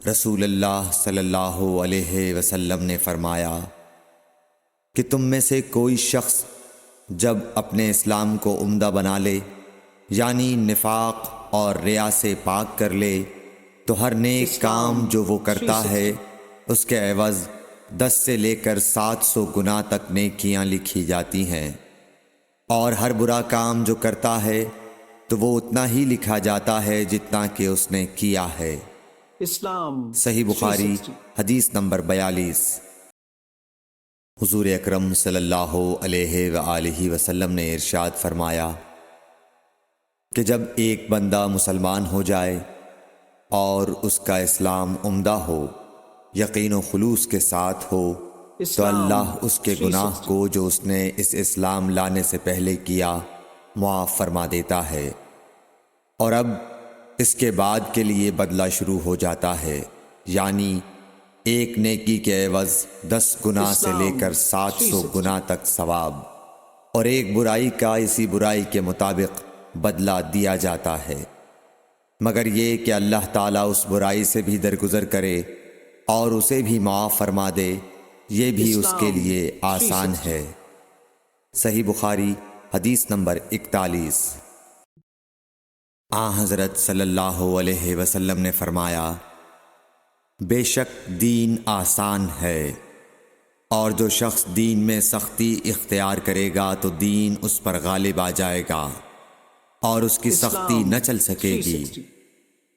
رسول اللہ صلی اللہ علیہ وسلم نے فرمایا کہ تم میں سے کوئی شخص جب اپنے اسلام کو عمدہ بنا لے، یعنی نفاق اور ریا سے پاک کر لے، تو ہر نیک کام جو وہ کرتا ہے اس کے عوض 10 سے لے کر 700 گنا تک نیکیاں لکھی جاتی ہیں، اور ہر برا کام جو کرتا ہے تو وہ اتنا ہی لکھا جاتا ہے جتنا کہ اس نے کیا ہے۔ اسلام صحیح بخاری 360۔ حدیث نمبر 42۔ حضور اکرم صلی اللہ علیہ وآلہ وسلم نے ارشاد فرمایا کہ جب ایک بندہ مسلمان ہو جائے اور اس کا اسلام عمدہ ہو، یقین و خلوص کے ساتھ ہو، تو اللہ اس کے گناہ کو جو اس نے اس اسلام لانے سے پہلے کیا معاف فرما دیتا ہے، اور اب اس کے بعد کے لیے بدلہ شروع ہو جاتا ہے، یعنی ایک نیکی کے عوض 10 گنا سے لے کر 700 گنا تک ثواب، اور ایک برائی کا اسی برائی کے مطابق بدلہ دیا جاتا ہے، مگر یہ کہ اللہ تعالیٰ اس برائی سے بھی درگزر کرے اور اسے بھی معاف فرما دے، یہ بھی اس کے لیے آسان ہے۔ صحیح بخاری حدیث نمبر 41۔ حضرت صلی اللہ علیہ وسلم نے فرمایا، بے شک دین آسان ہے، اور جو شخص دین میں سختی اختیار کرے گا تو دین اس پر غالب آ جائے گا اور اس کی سختی نہ چل سکے گی،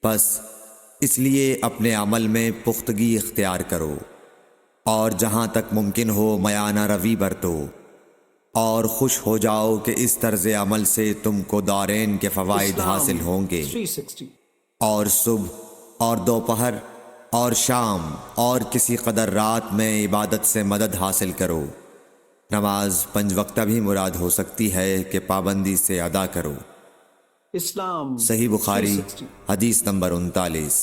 بس اس لیے اپنے عمل میں پختگی اختیار کرو، اور جہاں تک ممکن ہو میانہ روی برتو، اور خوش ہو جاؤ کہ اس طرز عمل سے تم کو دارین کے فوائد حاصل ہوں گے، اور صبح اور دوپہر اور شام اور کسی قدر رات میں عبادت سے مدد حاصل کرو۔ نماز 5 وقتہ بھی مراد ہو سکتی ہے کہ پابندی سے ادا کرو۔ اسلام صحیح بخاری حدیث نمبر 39۔